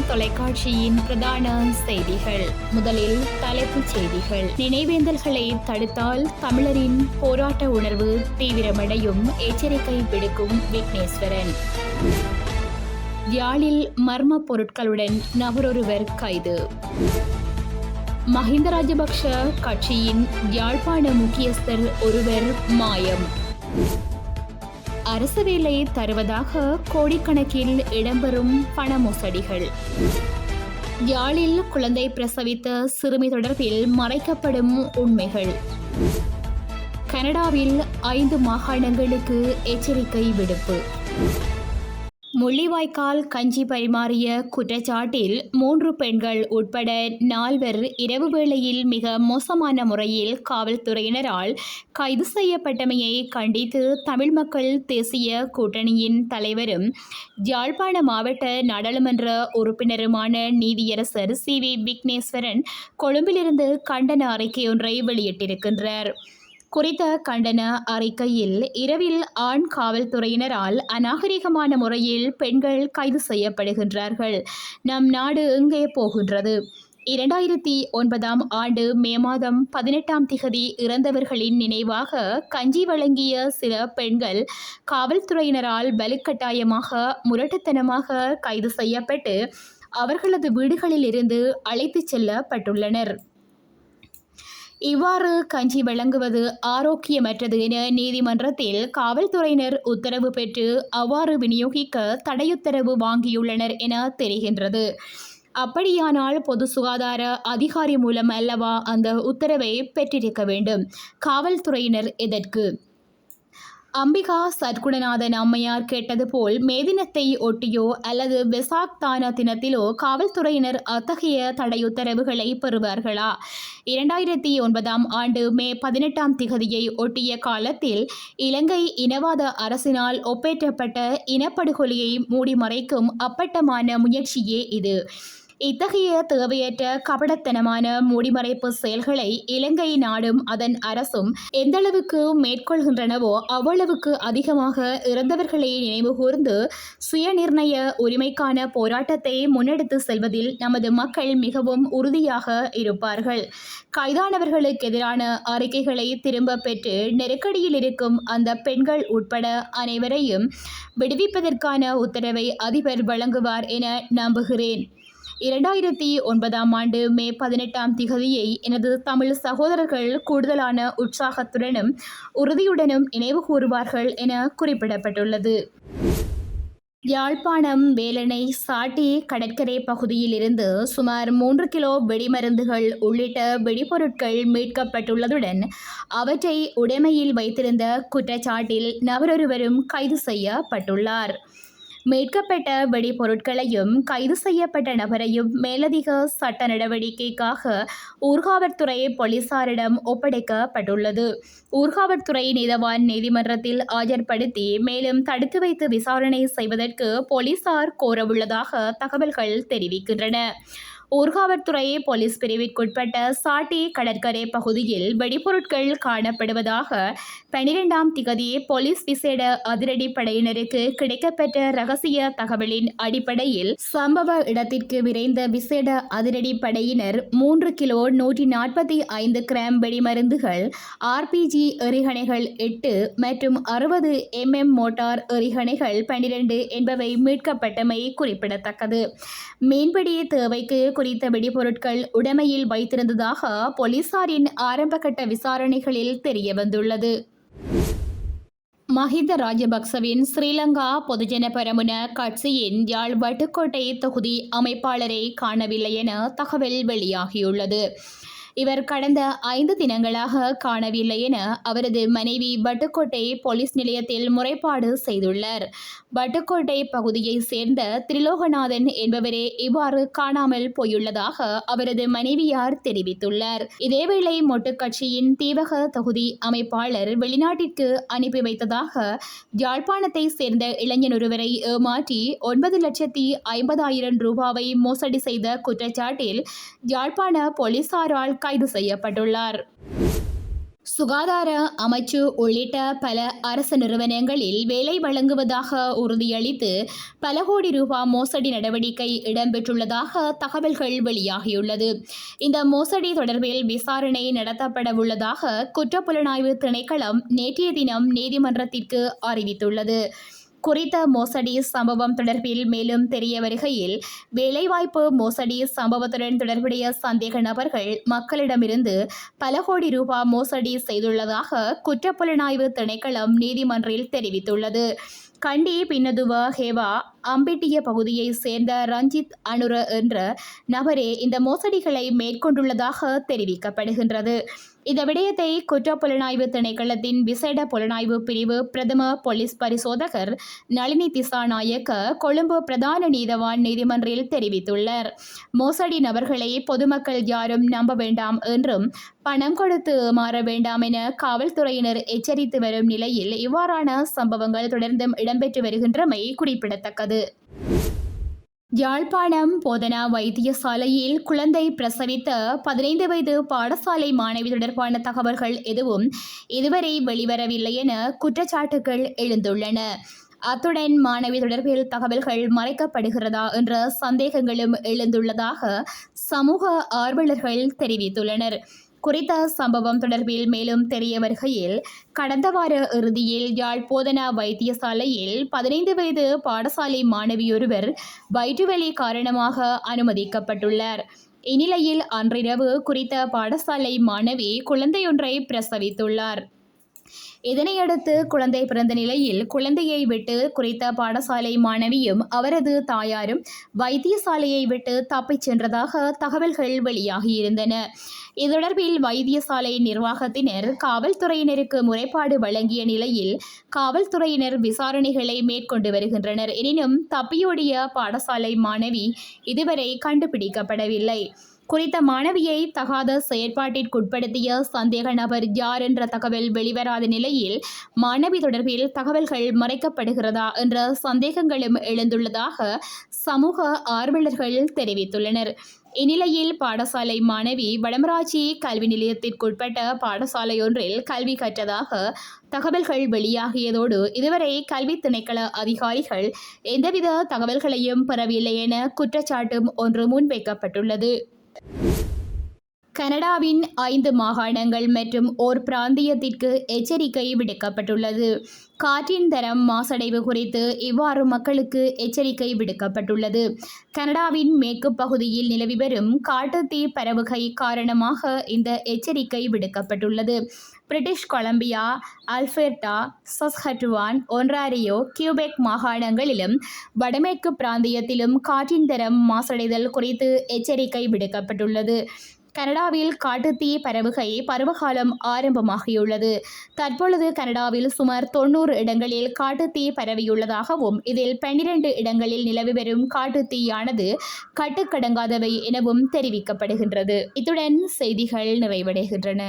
தொலைக்காட்சியின் பிரதான செய்திகள். முதலில் தலைப்புச் செய்திகள். நினைவேந்தல்களை தடுத்தால் தமிழரின் போராட்ட உணர்வு தீவிரமடையும், எச்சரிக்கை விடுக்கும் விக்னேஸ்வரன். யாழில் மர்ம பொருட்களுடன் நபரொருவர் கைது. மஹிந்த ராஜபக்ஷ கட்சியின் யாழ்ப்பாண முக்கியஸ்தர் ஒருவர் மாயம். அரசு வேலை தருவதாக கோடிக்கணக்கில் இடம்பெறும் பண மோசடிகள். யாழில் குழந்தை பிரசவித்த சிறுமி தொடர்பில் மறைக்கப்படும் உண்மைகள். கனடாவில் 5 மாகாணங்களுக்கு எச்சரிக்கை விடுப்பு. முள்ளிவாய்க்கால் கஞ்சி பரிமாறிய குற்றச்சாட்டில் 3 பெண்கள் உட்பட 4 இரவு வேளையில் மிக மோசமான முறையில் காவல்துறையினரால் கைது செய்யப்பட்டமையை கண்டித்து தமிழ் மக்கள் தேசிய கூட்டணியின் தலைவரும் யாழ்ப்பாண மாவட்ட நாடாளுமன்ற உறுப்பினருமான நீதியரசர் சி.வி. விக்னேஸ்வரன் கொழும்பிலிருந்து கண்டன அறிக்கையொன்றை வெளியிட்டிருக்கின்றார். குறித்த கண்டன அறிக்கையில் இரவில் ஆண் காவல்துறையினரால் அநாகரிகமான முறையில் பெண்கள் கைது செய்யப்படுகின்றார்கள். நம் நாடு எங்கே போகின்றது? 2009ஆம் ஆண்டு மே மாதம் 18ஆம் திகதி இறந்தவர்களின் நினைவாக கஞ்சி வழங்கிய சில பெண்கள் காவல்துறையினரால் வலுக்கட்டாயமாக முரட்டுத்தனமாக கைது செய்யப்பட்டு அவர்களது வீடுகளில் இருந்து அழைத்துச் செல்லப்பட்டுள்ளனர். இவ்வாறு கஞ்சி வழங்குவது ஆரோக்கியமற்றது என நீதிமன்றத்தில் காவல்துறையினர் உத்தரவு பெற்று அவ்வாறு விநியோகிக்க தடையுத்தரவு வாங்கியுள்ளனர் என தெரிகின்றது. அப்படியானால் பொது சுகாதார அதிகாரி மூலம் அல்லவா அந்த உத்தரவை பெற்றிருக்க வேண்டும்? காவல்துறையினர் எதற்கு? அம்பிகா சத்குணநாதன் அம்மையார் கேட்டது போல் மே தினத்தை ஒட்டியோ அல்லது வெசாக் தான தினத்திலோ காவல்துறையினர் அத்தகைய தடையுத்தரவுகளை பெறுவார்களா? 2009ஆம் ஆண்டு மே 18ஆம் திகதியை ஒட்டிய காலத்தில் இலங்கை இனவாத அரசினால் ஒப்பேற்றப்பட்ட இனப்படுகொலையை மூடிமறைக்கும் அப்பட்டமான முயற்சியே இது. இத்தகைய தேவையற்ற கபடத்தனமான மூடிமறைப்பு செயல்களை இலங்கை நாடும் அதன் அரசும் எந்தளவுக்கு மேற்கொள்கின்றனவோ அவ்வளவுக்கு அதிகமாக இறந்தவர்களை நினைவுகூர்ந்து சுயநிர்ணய உரிமைக்கான போராட்டத்தை முன்னெடுத்து செல்வதில் நமது மக்கள் மிகவும் உறுதியாக இருப்பார்கள். கைதானவர்களுக்கு எதிரான அறிக்கைகளை திரும்ப பெற்று நெருக்கடியில் இருக்கும் அந்த பெண்கள் உட்பட அனைவரையும் விடுவிப்பதற்கான உத்தரவை அதிபர் வழங்குவார் என நம்புகிறேன். 2009ஆம் ஆண்டு மே 18ஆம் திகதியை எனது தமிழ் சகோதரர்கள் கூடுதலான உற்சாகத்துடனும் உறுதியுடனும் நினைவு கூறுவார்கள் என குறிப்பிடப்பட்டுள்ளது. யாழ்ப்பாணம் வேலணை சாட்டி கடற்கரை பகுதியில் இருந்து சுமார் 3 கிலோ வெடிமருந்துகள் உள்ளிட்ட வெடிபொருட்கள் மீட்கப்பட்டுள்ளதுடன் அவற்றை உடைமையில் வைத்திருந்த குற்றச்சாட்டில் நபரொருவரும் கைது செய்யப்பட்டுள்ளார். மீட்கப்பட்ட வெடிபொருட்களையும் கைது செய்யப்பட்ட நபரையும் மேலதிக சட்ட நடவடிக்கைக்காக ஊர்காவற்துறை போலீசாரிடம் ஒப்படைக்கப்பட்டுள்ளது. ஊர்காவற்துறை நீதவான் நீதிமன்றத்தில் ஆஜர்படுத்தி மேலும் தடுத்து வைத்து விசாரணை செய்வதற்கு போலீசார் கோரவுள்ளதாக தகவல்கள் தெரிவிக்கின்றன. ஊர்காவற்துறை போலீஸ் பிரிவிற்குட்பட்ட சாட்டி கடற்கரை பகுதியில் வெடிபொருட்கள் காணப்படுவதாக 12ஆம் திகதி போலீஸ் விசேட அதிரடி படையினருக்கு கிடைக்கப்பெற்ற ரகசிய தகவலின் அடிப்படையில் சம்பவ இடத்திற்கு விரைந்த விசேட அதிரடி படையினர் 3 கிலோ 145 கிராம் வெடிமருந்துகள், RPG எறிகணைகள் 8 மற்றும் 60 mm மோட்டார் எறிகணைகள் 12 என்பவை மீட்கப்பட்டமை குறிப்பிடத்தக்கது. மீன்பிடி தேவைக்கு குறித்த வெடிபொருட்கள் உடைமையில் வைத்திருந்ததாக போலீசாரின் ஆரம்பகட்ட விசாரணைகளில் தெரியவந்துள்ளது. மஹிந்த ராஜபக்சவின் ஸ்ரீலங்கா பொதுஜன பெரமுன கட்சியின் யாழ் வட்டுக்கோட்டை தொகுதி அமைப்பாளரை காணவில்லை என தகவல் வெளியாகியுள்ளது. இவர் கடந்த 5 தினங்களாக காணவில்லை என அவரது மனைவி வட்டுக்கோட்டை போலீஸ் நிலையத்தில் முறைப்பாடு செய்துள்ளார். வட்டுக்கோட்டை பகுதியை சேர்ந்த திரிலோகநாதன் என்பவரே இவ்வாறு காணாமல் போயுள்ளதாக அவரது மனைவியார் தெரிவித்துள்ளார். இதேவேளை மொட்டு கட்சியின் தீவக தொகுதி அமைப்பாளர் வெளிநாட்டிற்கு அனுப்பி வைத்ததாக யாழ்ப்பாணத்தை சேர்ந்த இளைஞன் ஒருவரை ஏமாற்றி 9,50,000 ரூபாவை மோசடி செய்த குற்றச்சாட்டில் யாழ்ப்பாண போலீசாரால் கைது செய்யப்பட்டுள்ளார். சுகாதார அமைச்சு உள்ளிட்ட பல அரசு நிறுவனங்களில் வேலை வழங்குவதாக உறுதியளித்து பல கோடி ரூபாய் மோசடி நடவடிக்கை இடம்பெற்றுள்ளதாக தகவல்கள் வெளியாகியுள்ளது. இந்த மோசடி தொடர்பில் விசாரணை நடத்தப்படவுள்ளதாக குற்றப்புலனாய்வு திணைக்களம் நேற்றைய தினம் நீதிமன்றத்திற்கு அறிவித்துள்ளது. குறித்த மோசடி சம்பவம் தொடர்பில் மேலும் தெரிய வருகையில், வேலைவாய்ப்பு மோசடி சம்பவத்துடன் தொடர்புடைய சந்தேக நபர்கள் மக்களிடமிருந்து பல கோடி ரூபாய் மோசடி செய்துள்ளதாக குற்றப்புலனாய்வு திணைக்களம் நீதிமன்றில் தெரிவித்துள்ளது. கண்டி பின்னதுவ ஹேவா அம்பிட்டிய பகுதியை சேர்ந்த ரஞ்சித் அனுர என்ற நபரே இந்த மோசடிகளை மேற்கொண்டுள்ளதாக தெரிவிக்கப்படுகின்றது. இந்த விடயத்தை குற்றப்புலனாய்வு திணைக்களத்தின் விசேட புலனாய்வு பிரிவு பிரதம போலீஸ் பரிசோதகர் நளினி திசாநாயக்க கொழும்பு பிரதான நீதவான் நீதிமன்றில் தெரிவித்துள்ளார். மோசடி நபர்களை பொதுமக்கள் யாரும் நம்ப வேண்டாம் என்றும் பணம் கொடுத்து ஏமாற வேண்டாம் என காவல்துறையினர் எச்சரித்து வரும் நிலையில் இவ்வாறான சம்பவங்கள் தொடர்ந்தும் இடம்பெற்று வருகின்றமை குறிப்பிடத்தக்கது. யாழ்ப்பாணம் போதனா வைத்தியசாலையில் குழந்தை பிரசவித்த 15 வயது பாடசாலை மாணவி தொடர்பான தகவல்கள் எதுவும் இதுவரை வெளிவரவில்லை என குற்றச்சாட்டுகள் எழுந்துள்ளன. அத்துடன் மாணவி தொடர்பில் தகவல்கள் மறைக்கப்படுகிறதா என்ற சந்தேகங்களும் எழுந்துள்ளதாக சமூக ஆர்வலர்கள் தெரிவித்துள்ளனர். குறித்த சம்பவம் தொடர்பில் மேலும் தெரிய வருகையில், கடந்த வார இறுதியில் யாழ் போதனா வைத்தியசாலையில் 15 வயது பாடசாலை மாணவியொருவர் வயிற்றுவலி காரணமாக அனுமதிக்கப்பட்டுள்ளார். இந்நிலையில் அன்றிரவு குறித்த பாடசாலை மாணவி குழந்தையொன்றை பிரசவித்துள்ளார். இதனையடுத்து குழந்தை பிறந்த நிலையில் குழந்தையை விட்டு குறித்த பாடசாலை மாணவியும் அவரது தாயாரும் வைத்தியசாலையை விட்டு தப்பிச் சென்றதாக தகவல்கள் வெளியாகியிருந்தன. இது தொடர்பில் வைத்தியசாலை நிர்வாகத்தினர் காவல்துறையினருக்கு முறைப்பாடு வழங்கிய நிலையில் காவல்துறையினர் விசாரணைகளை மேற்கொண்டு வருகின்றனர். எனினும் தப்பியோடிய பாடசாலை மாணவி இதுவரை கண்டுபிடிக்கப்படவில்லை. குறித்த மாணவியை தகாத செயற்பாட்டிற்குட்படுத்திய சந்தேக நபர் யார் என்ற தகவல் வெளிவராத நிலையில் மாணவி தொடர்பில் தகவல்கள் மறைக்கப்படுகிறதா என்ற சந்தேகங்களும் எழுந்துள்ளதாக சமூக ஆர்வலர்கள் தெரிவித்துள்ளனர். இந்நிலையில் பாடசாலை மாணவி வடமராட்சி கல்வி நிலையத்திற்குட்பட்ட பாடசாலையொன்றில் கல்வி கற்றதாக தகவல்கள் வெளியாகியதோடு இதுவரை கல்வி திணைக்கள அதிகாரிகள் எந்தவித தகவல்களையும் பெறவில்லை என குற்றச்சாட்டும் ஒன்று முன்வைக்கப்பட்டுள்ளது. கனடாவின் 5 மாகாணங்கள் மற்றும் ஓர் பிராந்தியத்திற்கு எச்சரிக்கை விடுக்கப்பட்டுள்ளது. காற்றின் தரம் மாசடைவு குறித்து இவ்வாறு மக்களுக்கு எச்சரிக்கை விடுக்கப்பட்டுள்ளது. கனடாவின் மேற்கு பகுதியில் நிலவி வரும் காட்டுத்தீ பரவுகை காரணமாக இந்த எச்சரிக்கை விடுக்கப்பட்டுள்ளது. British Columbia, Alberta, Saskatchewan, Ontario, Quebec மாகாணங்களிலும் வடமேற்கு பிராந்தியத்திலும் காற்றின் தரம் மாசடைதல் குறித்து எச்சரிக்கை விடுக்கப்பட்டுள்ளது. கனடாவில் காட்டுத்தீ பரவுகை பருவகாலம் ஆரம்பமாகியுள்ளது. தற்பொழுது கனடாவில் சுமார் 90 இடங்களில் காட்டுத்தீ பரவியுள்ளதாகவும் இதில் 12 இடங்களில் நிலவி வரும் காட்டுத்தீயானது கட்டுக்கடங்காதவை எனவும் தெரிவிக்கப்படுகின்றது. இத்துடன் செய்திகள் நிறைவடைகின்றன.